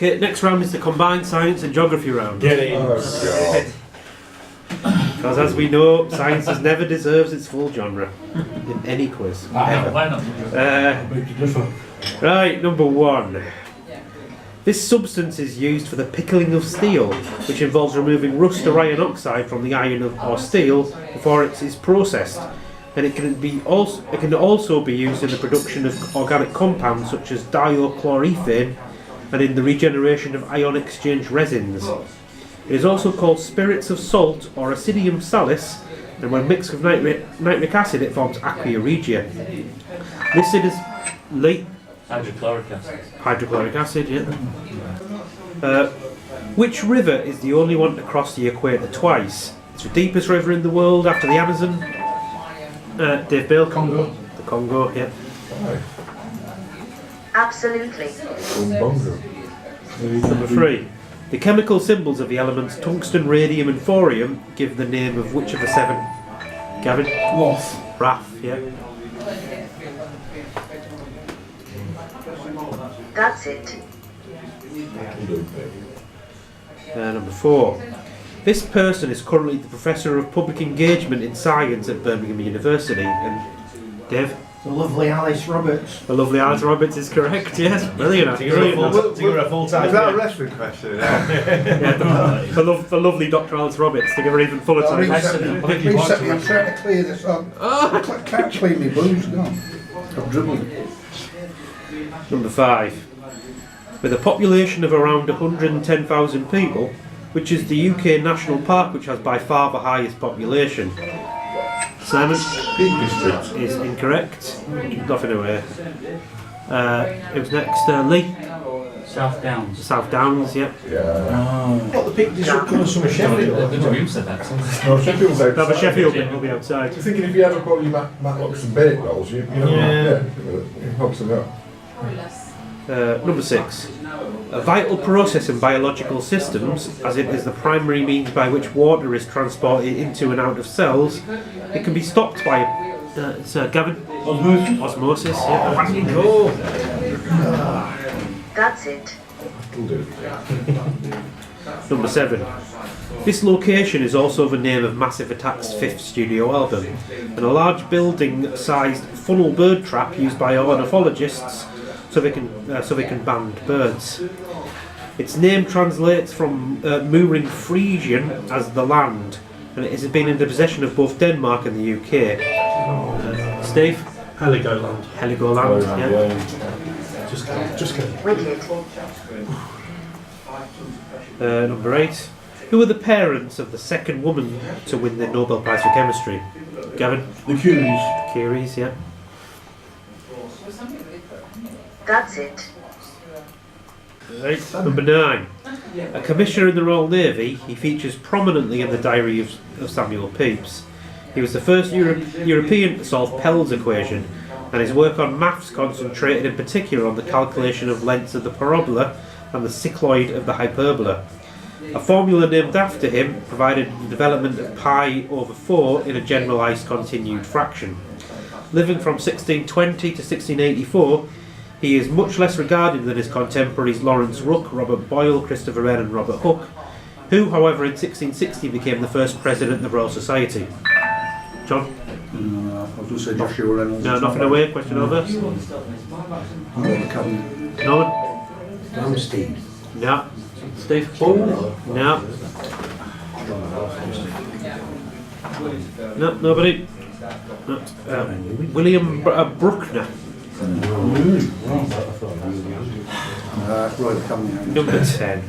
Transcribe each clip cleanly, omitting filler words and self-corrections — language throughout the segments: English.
Okay, next round is the combined science and geography round. Get in. Because as we know, science has never deserves its full genre in any quiz. Ever. Why not? Right, number 1. This substance is used for the pickling of steel, which involves removing rust or iron oxide from the iron or steel before it is processed. And it can also be used in the production of organic compounds such as diochloroethane and in the regeneration of ion exchange resins. It is also called spirits of salt or acidium salis, and when mixed with nitric acid it forms aqua regia. Listed as Hydrochloric acid. Hydrochloric acid, yeah. Which river is the only one to cross the equator twice? It's the deepest river in the world after the Amazon. Dave Bill? Congo. The Congo, yeah. Absolutely. Number 3. The chemical symbols of the elements tungsten, radium and thorium give the name of which of the 7? Gavin? Raf, yeah. That's it. Number 4. This person is currently the Professor of Public Engagement in Science at Birmingham University. And Dave? The lovely Alice Roberts. The lovely Alice Roberts is correct, yes. Brilliant. You're a full-time. Is that a wrestling question? Yeah, the lovely Dr. Alice Roberts to give her even fuller time. Please set me, I'm trying to clear this up. I can't clean me booze, no. I'm dribbling. Number 5. With a population of around 110,000 people, which is the UK national park which has by far the highest population? Simon? Peak District. Is incorrect. Nothing away. It was next. Lee? South Downs. South Downs, yeah. What, the Peak District covers some of Sheffield? The Dream said that. No, Sheffield's outside. No, but Sheffield will be outside. I'm thinking if you ever brought your Matlocks and bake rolls, you know, it helps them out. Number 6. A vital process in biological systems, as it is the primary means by which water is transported into and out of cells, it can be stopped by Gavin? Osmosis, yeah. That's it. Number 7. This location is also the name of Massive Attack's 5th studio album, and a large building-sized funnel bird trap used by ornithologists so they can band birds. Its name translates from Mooring Frisian as the land, and it has been in the possession of both Denmark and the UK. Steve? Heligoland. Heligoland, yeah. Just kidding. Wicked. Number 8. Who are the parents of the second woman to win the Nobel Prize for Chemistry? Gavin? The Curies. Curies, yeah. That's it. Right. Number 9. A commissioner in the Royal Navy, he features prominently in the diary of Samuel Pepys. He was the first European to solve Pell's equation, and his work on maths concentrated in particular on the calculation of lengths of the parabola and the cycloid of the hyperbola. A formula named after him provided the development of pi over 4 in a generalised continued fraction. Living from 1620 to 1684, he is much less regarded than his contemporaries Lawrence Rooke, Robert Boyle, Christopher Wren and Robert Hooke, who, however, in 1660 became the first president of the Royal Society. John? I was going to say Joshua Reynolds. No, nothing away. Question over. No one? Ramstein. No. Steve? No. No, nobody? No. William Bruckner. Number 10.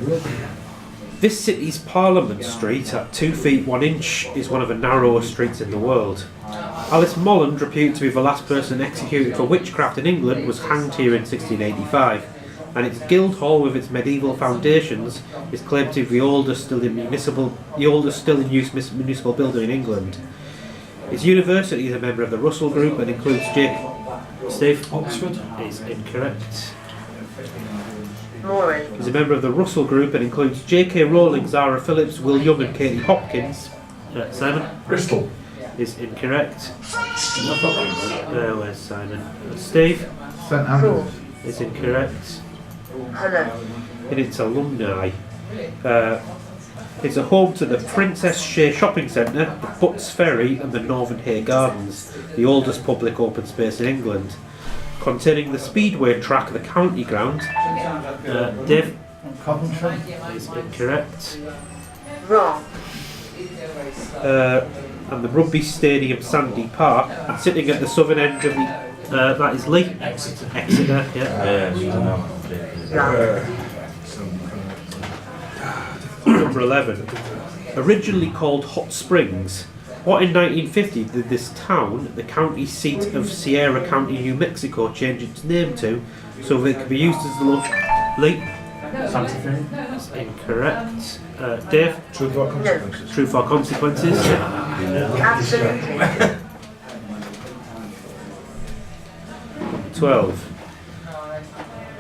This city's Parliament Street at 2 feet 1 inch is one of the narrowest streets in the world. Alice Molland, reputed to be the last person executed for witchcraft in England, was hanged here in 1685, and its Guildhall with its medieval foundations is claimed to be the oldest still in use municipal building in England. Its university is a member of the Russell Group and includes Steve? Oxford. Is incorrect. Moran. Is a member of the Russell Group and includes J.K. Rowling, Zara Phillips, Will Young and Katie Hopkins. Simon? Bristol. Is incorrect. Where's Simon? Steve? St Andrews. Is incorrect. Hello. in its alumni. It's a home to the Princess Shea Shopping Centre, the Butts Ferry and the Northern Hay Gardens, the oldest public open space in England. Containing the speedway track, the county ground. Dave? Coventry. Is incorrect. Wrong. And the rugby stadium, Sandy Park, and sitting at the southern end of the that is Lee. Exeter. Exeter, yeah. Number 11. Originally called Hot Springs, what in 1950 did this town, the county seat of Sierra County, New Mexico, change its name to so that it could be used as the local... Lee? Santa Fe. That's incorrect. Dave? Truth or consequences? Truth or consequences? Absolutely. 12.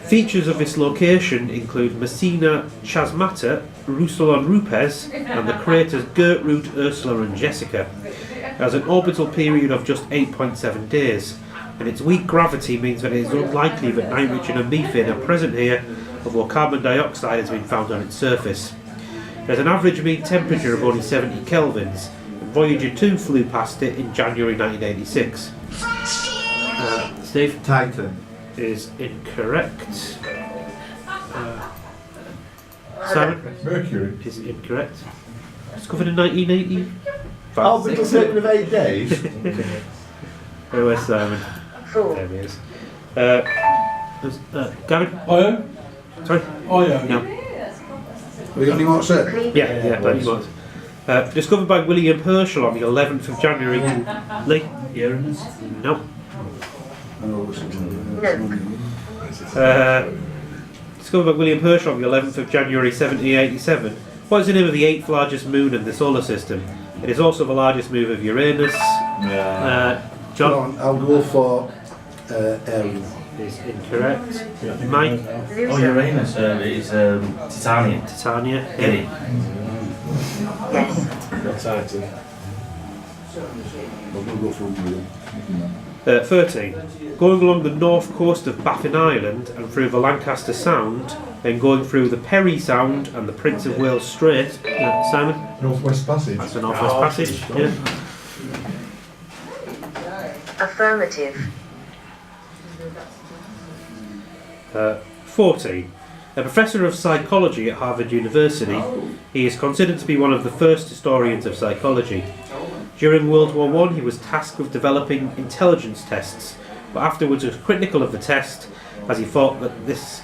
Features of this location include Messina Chasmata, Roussillon Rupes, and the craters Gertrude, Ursula, and Jessica. It has an orbital period of just 8.7 days, and its weak gravity means that it is unlikely that nitrogen and methane are present here, although carbon dioxide has been found on its surface. There's an average mean temperature of only 70 kelvins, and Voyager 2 flew past it in January 1986. Steve? Titan. Is incorrect. Simon? Mercury. Is incorrect. Discovered in 1980. Oh, but it's taken of 8 days. Where's Simon? 4. There he is. Gavin? Iron. Sorry? Iron. No. Have you got any more to say? Yeah, plenty more. Discovered by William Herschel on the 11th of January. Lee? Uranus. No. No. Discovered by William Herschel on the 11th of January 1787. What is the name of the 8th largest moon in the solar system? It is also the largest moon of Uranus. John? Go on, I'll go for Aries. Is incorrect. Mike? Oh, Uranus. It's Titania. Titania? Get it? Yes. Titan. I'll go for real. 13. Going along the north coast of Baffin Island and through the Lancaster Sound, then going through the Perry Sound and the Prince of Wales Strait. Simon? Northwest Passage. That's the Northwest Passage. Yeah. Affirmative. 14. A professor of psychology at Harvard University, he is considered to be one of the first historians of psychology. During World War I, he was tasked with developing intelligence tests, but afterwards was critical of the test, as he thought that this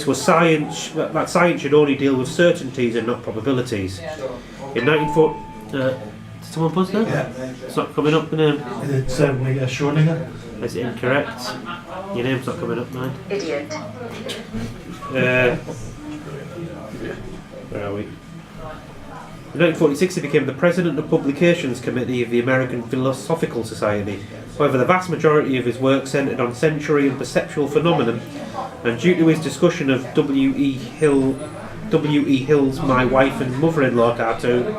was science, that science should only deal with certainties and not probabilities. In 1940, did someone buzz there? Yeah. It's not coming up, the name. It's Schrödinger. Is it incorrect? Your name's not coming up, mine. Idiot. Where are we? In 1946 he became the President of Publications Committee of the American Philosophical Society. However, the vast majority of his work centred on sensory and perceptual phenomena, and due to his discussion of W.E. Hill's My Wife and Mother-in-Law cartoon,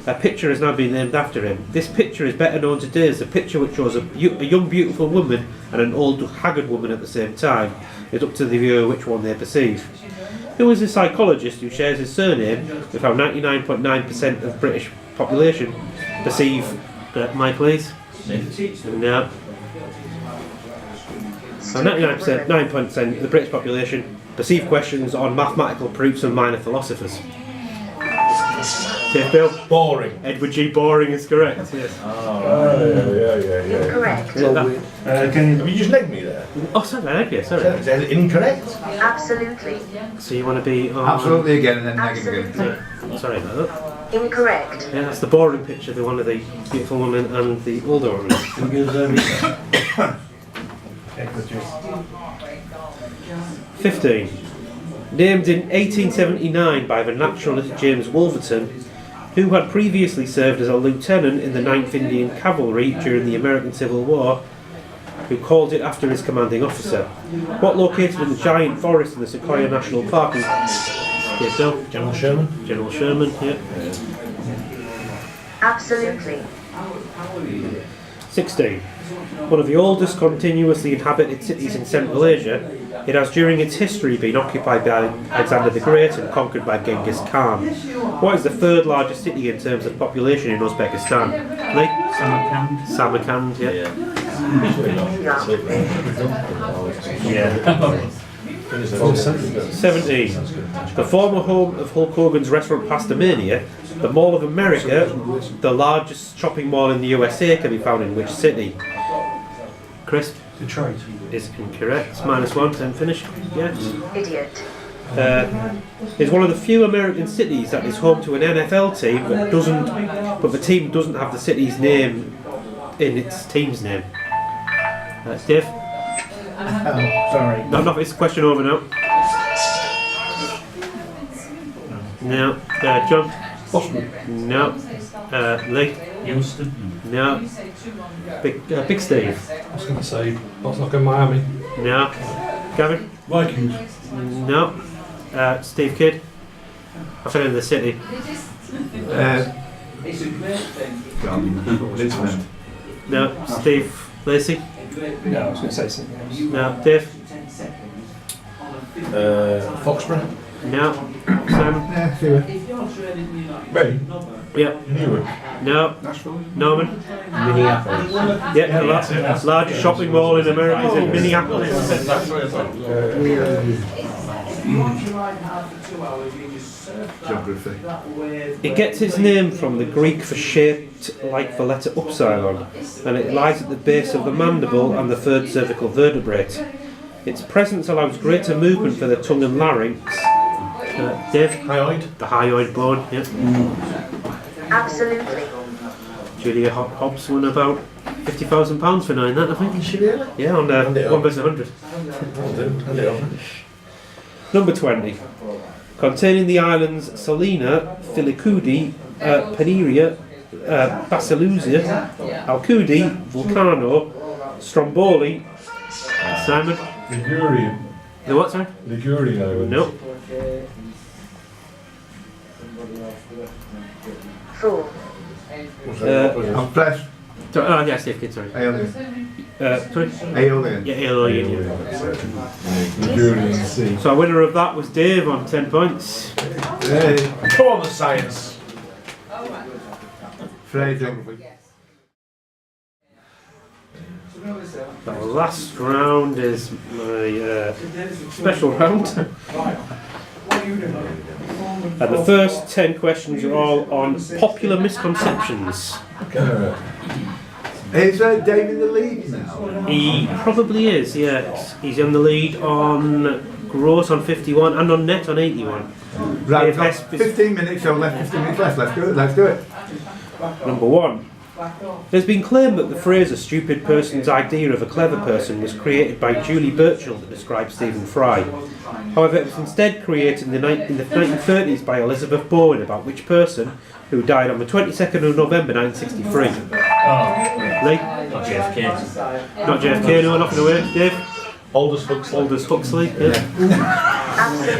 a picture has now been named after him. This picture is better known today as the picture which shows a young beautiful woman and an old haggard woman at the same time. It's up to the viewer which one they perceive. Who is a psychologist who shares his surname with how 99.9% of British population perceive... Mike, please? No. So 99%, 9% of the British population perceive questions on mathematical proofs and minor philosophers. Dave Bill? Boring. Edward G. Boring is correct, yes. Yeah. Incorrect. Have you just named me there? Oh, sorry, yeah, sorry. Is that incorrect? Absolutely. So you want to be on... Absolutely again and then negative again. Absolutely. Sorry about that. Incorrect. Yeah, that's the boring picture, the one of the beautiful woman and the older woman. 15. Named in 1879 by the naturalist James Wolverton, who had previously served as a lieutenant in the 9th Indian Cavalry during the American Civil War, who called it after his commanding officer. What located in the giant forest in the Sequoia National Park? Yeah, Bill? General Sherman. General Sherman, yeah. Absolutely. 16. One of the oldest continuously inhabited cities in Central Asia, it has during its history been occupied by Alexander the Great and conquered by Genghis Khan. What is the third largest city in terms of population in Uzbekistan? Lee? Samarkand. Samarkand, yeah. Yeah. 17. The former home of Hulk Hogan's restaurant Pastamania, the Mall of America, the largest shopping mall in the USA, can be found in which city? Chris? Detroit. Is incorrect. -1, 10 finish. Yes. Idiot. Is one of the few American cities that is home to an NFL team but the team doesn't have the city's name in its team's name. Dave? Oh, sorry. No, it's question over now. No. John? Boston. No. Lee? Houston. No. Big Steve? I was going to say, that's not in Miami. No. Gavin? Vikings. No. Steve Kidd? I've said in the city. Lisbon. No. Steve Lacey? No, I was going to say something else. No. Dave? Foxborough. No. Simon? Yeah, see it. Ready? Yeah. Newark. No. Nashville. Norman? Minneapolis. Yeah, the largest shopping mall in America is in Minneapolis. Geography. It gets its name from the Greek for shaped like the letter upsilon, and it lies at the base of the mandible and the third cervical vertebrate. Its presence allows greater movement for the tongue and larynx. Dave? Hyoid. The hyoid bone, yeah. Absolutely. Julia Hobbs won about £50,000 for knowing that, I think. Is she really? Yeah, on 1 vs 100. Number 20. Containing the islands Salina, Filicudi, Paneria, Basilusia, Alcudi, Vulcano, Stromboli, Simon. Ligurian. The what, sorry? Ligurian Islands. No. 4. I'm blessed. Oh, yeah, Steve Kidd, sorry. Alien. Sorry? Alien. Yeah, Alien. Ligurian Sea. So, our winner of that was Dave on 10 points. Hey. Come on, the science. Fraser. The last round is my special round. And the first 10 questions are all on popular misconceptions. Is Dave in the lead now? He probably is, yes. He's in the lead on gross on 51 and on net on 81. Right, Dave got Hesp is 15 minutes, so left 15 minutes left. Let's do it. number 1. There's been claimed that the phrase "a stupid person's idea of a clever person" was created by Julie Burchill to describe Stephen Fry. However, it was instead created in the 1930s by Elizabeth Bowen about which person, who died on the 22nd of November 1963. Lee? Not JFK. Not JFK, no, nothing away. Dave? Aldous Huxley. Aldous Huxley, yeah.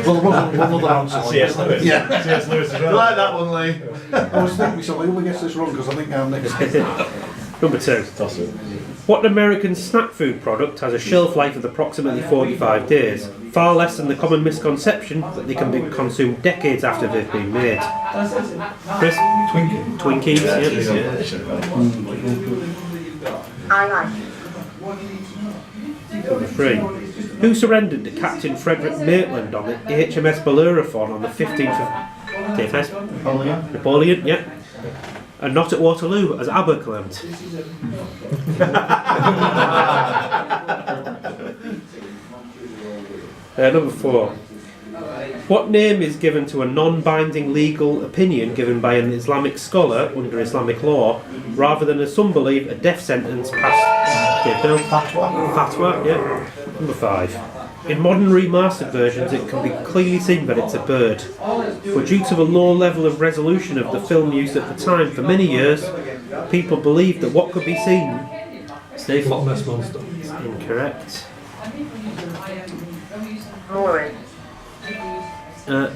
Well, one other answer. C.S. Lewis. Yeah. C.S. Lewis as You well. like that one, Lee? I was thinking myself, who gets this wrong because I think I'm next. Number 2. Toss it. What American snack food product has a shelf life of approximately 45 days, far less than the common misconception that they can be consumed decades after they've been made? Chris? Twinkies, yeah. I like. Number 3. Who surrendered to Captain Frederick Maitland on the HMS Bellerophon on the 15th of Dave Hesp? Napoleon, yeah. And not at Waterloo, as ABBA claimed. Number 4. What name is given to a non-binding legal opinion given by an Islamic scholar under Islamic law, rather than, as some believe, a death sentence passed? Fatwa. Fatwa, yeah. Number 5. In modern remastered versions, it can be clearly seen that it's a bird. But due to the low level of resolution of the film used at the time, for many years, people believed that what could be seen... Steve? Loch Ness Monster. Incorrect. Morin.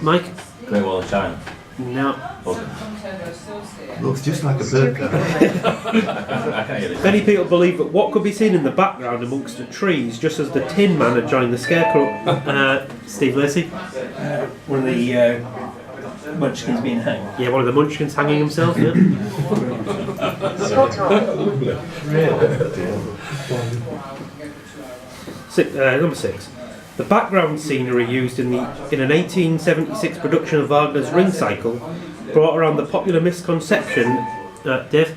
Mike? Great Wall of China. No. Looks just like a bird. Many people believe that what could be seen in the background amongst the trees, just as the Tin Man had joined the Scarecrow. Steve Lacey? One of the munchkins being hanged. Yeah, one of the Munchkins hanging himself, yeah. Spot on. Number 6. The background scenery used in an 1876 production of Wagner's Ring Cycle brought around the popular misconception. Dave?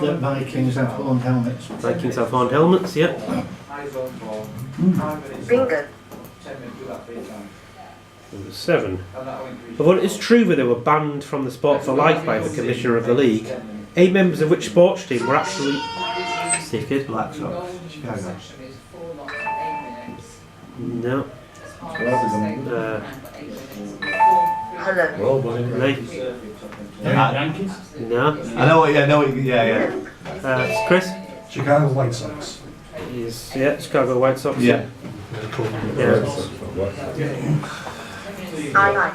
The Vikings have horned helmets. Vikings have horned helmets, yeah. Bingo. Number 7. Although it is true that they were banned from the sport for life by the commissioner of the league, 8 members of which sports team were actually... Steve Kidd? Black Sox, Chicago. No. Hello. Lee? Yankees? No. I know what, yeah. Chris? Chicago White Sox. Yeah, Chicago White Sox. Yeah. Yeah. Aye, aye.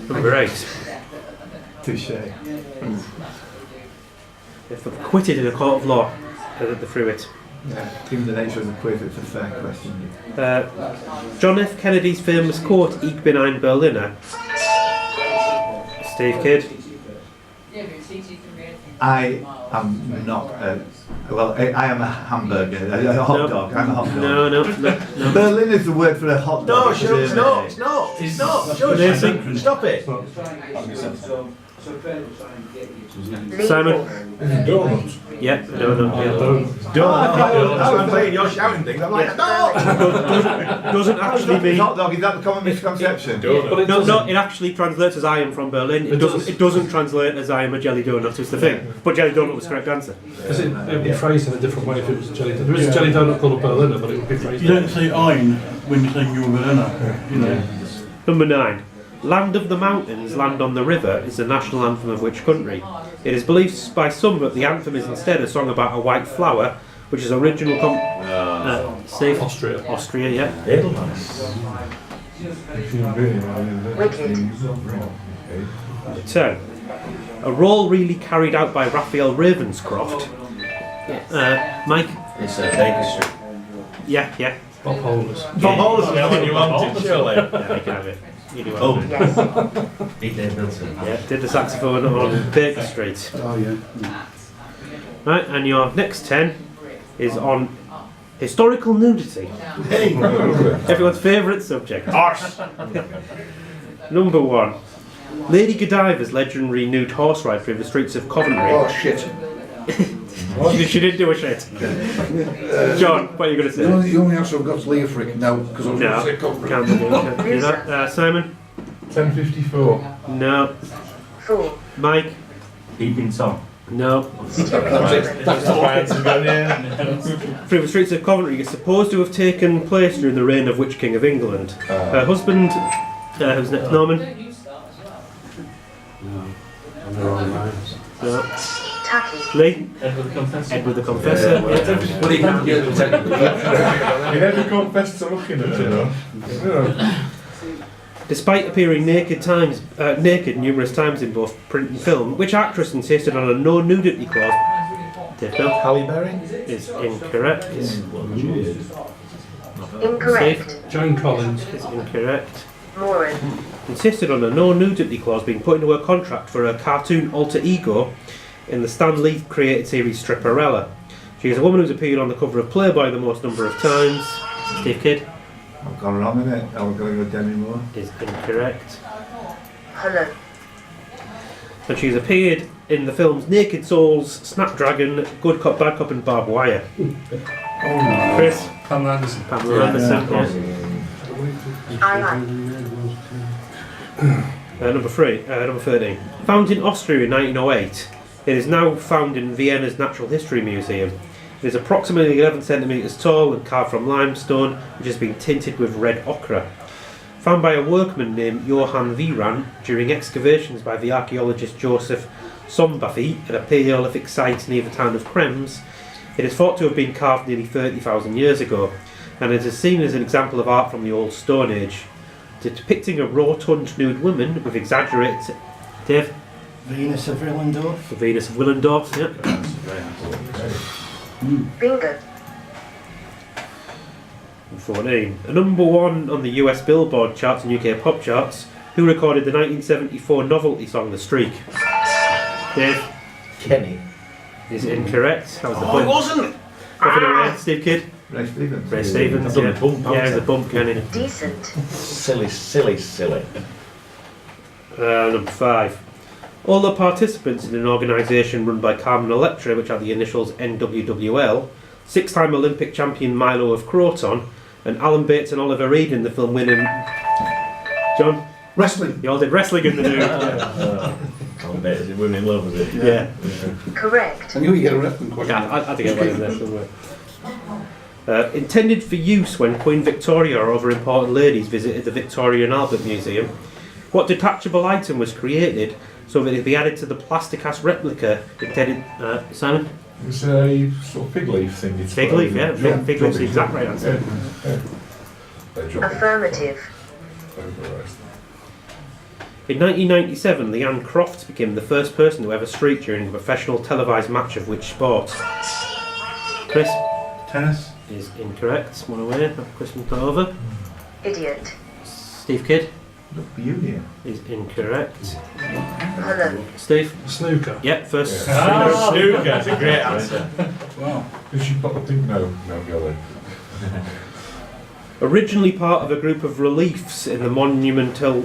Number 8. Touche. If acquitted in a court of law, they're through it. Given the nature of the quiz, it's a fair question. John F. Kennedy's famous quote, "Ich bin ein Berliner." Steve Kidd? I am not I am a hamburger, a hot dog. I'm a hot dog. No. Berlin is the word for a hot dog. No, sure, it's not. Shush. Stop it. Simon? Donuts. Yeah, no. I'm playing, you're shouting things. I'm like, no! Doesn't actually mean... Hot dog, is that the common misconception? No, it actually translates as "I am from Berlin." It doesn't translate as "I am a jelly donut." Is the thing. But jelly donut was the correct answer. It would be phrased in a different way if it was a jelly donut. There is a jelly donut called a Berliner, but it would be phrased. You don't say "ein" when you're saying you're a Berliner. You know. Number 9. "Land of the Mountains, Land on the River" is the national anthem of which country? It is believed by some that the anthem is instead a song about a white flower, which is original Steve? Austria, yeah. Wicked. Number 10. A role really carried out by Raphael Ravenscroft. Mike? It's Baker Street. Yeah. Bob Holders. Bob Holders is the one you wanted, surely. Yeah, you can have it. You do have it. Yes. Beat Dave Milton. Yeah, did the saxophone on Baker Street. Oh yeah. Right, and your next 10 is on historical nudity. Everyone's favourite subject. Arse! Number 1. Lady Godiva's legendary nude horse ride through the streets of Coventry. Oh shit. She didn't do a shit. John, what are you going to say? The only answer I've got is Leofric now, because I was going to say Coventry. Can't do that. Simon? 10:54. No. 4. Mike? Peeping Tom. No. That's my answer gone, yeah. Through the streets of Coventry is supposed to have taken place during the reign of which King of England? Her husband, who's next, Norman? No. Tacky. Lee? Edward the Confessor. Edward the Confessor. What do you have to get to technically? You never confessed to looking at it, though. Despite appearing naked numerous times in both print and film, which actress insisted on a no nudity clause? Halle Berry? Is incorrect. Incorrect. Joan Collins. Is incorrect. Moran. Insisted on a no nudity clause being put into her contract for her cartoon alter ego in the Stan Lee created series Stripperella. She is a woman who's appeared on the cover of Playboy the most number of times. Steve Kidd? I've gone wrong in it. I'm going to go Demi Moore. Is incorrect. Hello. And she's appeared in the films Naked Souls, Snapdragon, Good Cop, Bad Cop and Barbed Wire. Chris? Pamela Anderson. Pamela Anderson. Aye, aye. Number 13. Founded in Austria in 1908, it is now found in Vienna's Natural History Museum. It is approximately 11 centimetres tall and carved from limestone, which has been tinted with red ochre. Found by a workman named Johann Wieran during excavations by the archaeologist Joseph Sombathy at a Paleolithic site near the town of Krems, it is thought to have been carved nearly 30,000 years ago, and it is seen as an example of art from the Old Stone Age. depicting a rotund nude woman with exaggerated... Dave? Venus of Willendorf. The Venus of Willendorf, yeah. Bingo. 14. A number 1 on the US Billboard charts and UK pop charts. Who recorded the 1974 novelty song The Streak? Dave? Kenny. Is incorrect. That was the Oh, point. it wasn't! Nothing away, Steve Kidd? Ray Stevens. Ray Stevens, I've done yeah. a bump, Yeah, it was a bump, Kenny. Decent. Silly. Number 5. All the participants in an organisation run by Carmen Electra, which are the initials NWWL, 6-time Olympic champion Milo of Croton, and Alan Bates and Oliver Reed in the film winning... John? Wrestling. You all did wrestling in the nude. I'll bet it's Women in Love, is it? Yeah. Correct. I knew you get a wrestling question. Yeah, I had to get one in there somewhere. Intended for use when Queen Victoria or other important ladies visited the Victoria and Albert Museum, what detachable item was created so that it could be added to the plastic-ass replica intended... Simon? It's a sort of fig leaf thing. Fig leaf, yeah. Fig leaf's the exact right answer. Affirmative. In 1997, Leanne Crofts became the first person to ever streak during a professional televised match of which sport? Chris? Tennis. Is incorrect. One away. Chris and over. Idiot. Steve Kidd? Look for you here. Is incorrect. Hello. Steve? Snooker. Yep, first. Snooker, that's a great answer. Wow. Did she put the pink? No, go then. Originally part of a group of reliefs in the monumental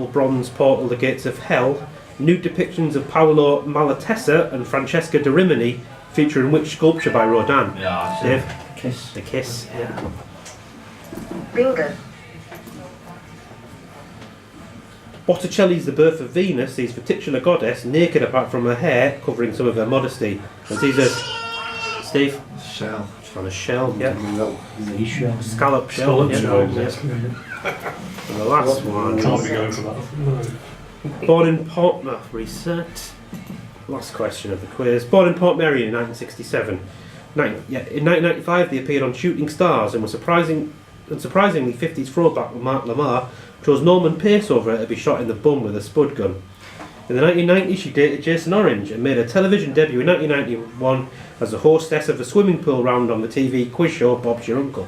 bronze portal, the Gates of Hell, nude depictions of Paolo Malatesta and Francesca da Rimini feature in which sculpture by Rodin? Yeah, Dave? Kiss. The Kiss, yeah. Bingo. Botticelli's The Birth of Venus sees the titular goddess naked apart from her hair, covering some of her modesty. And sees a... Steve? Shell. On a shell, yeah. Seashell. Scallop shell, yeah. Shell, Yeah. And the last one. Can't be going for that. No. Born in reset. Last question of the quiz. Born in Port Mary in 1967. In 1995 they appeared on Shooting Stars and were surprisingly 50s throwback Mark Lamar chose Norman Pace over her to be shot in the bum with a spud gun. In the 1990s she dated Jason Orange and made her television debut in 1991 as the hostess of a swimming pool round on the TV quiz show Bob's Your Uncle.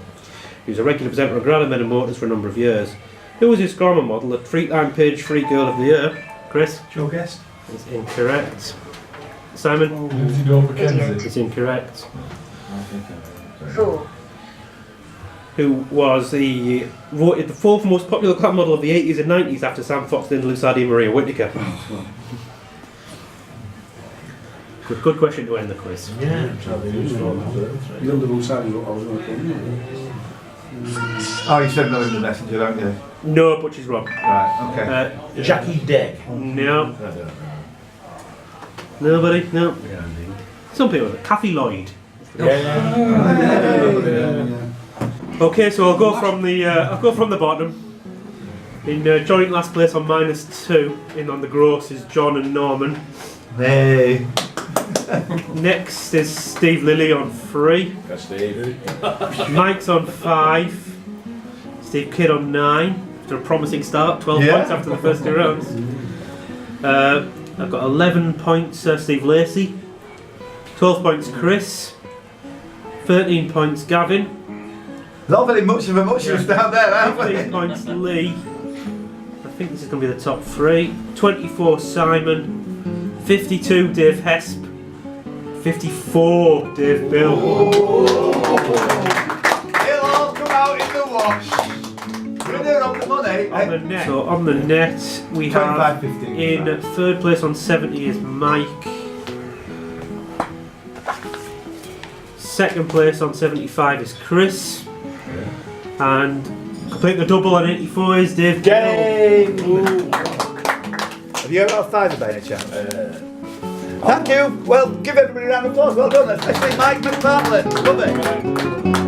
He was a regular presenter of Grana Men and Motors for a number of years. Who was his grammar model at Freetime Page Free Girl of the Year? Chris? Joe Guest. It's incorrect. Simon? Lindsay Dorr Mackenzie. It's incorrect. 4. Who was voted the 4th most popular club model of the 80s and 90s after Sam Foxton, Lusardi and Maria Whittaker. Good question to end the quiz. Yeah. You know the rules I was going to Oh, you said Melinda Messenger, don't you? No, but she's wrong. Right, okay. Jackie Deck. No. Nobody? No. Some people. Kathy Lloyd. Okay, so I'll go from the bottom. In joint last place on -2, in on the gross is John and Norman. Hey. Next is Steve Lilly on 3. That's Steve. Mike's on 5. Steve Kidd on 9. After a promising start, 12 points after the first 2 rounds. I've got 11 points Steve Lacey. 12 points Chris. 13 points Gavin. Not very much of a muchness down there, aren't we? 15 points Lee. I think this is going to be the top 3. 24 Simon. 52 Dave Hesp. 54 Dave Bill. It'll all come out in the wash. Winner of the money. On the net. So on the net we have 25-15. in 3rd place on 70 is Mike. 2nd place on 75 is Chris. And complete the double on 84 is Dave. Game! Have you ever got a fiver by any chance? Thank you. Well, give everybody a round of applause. Well done, especially Mike McPartland. Love it.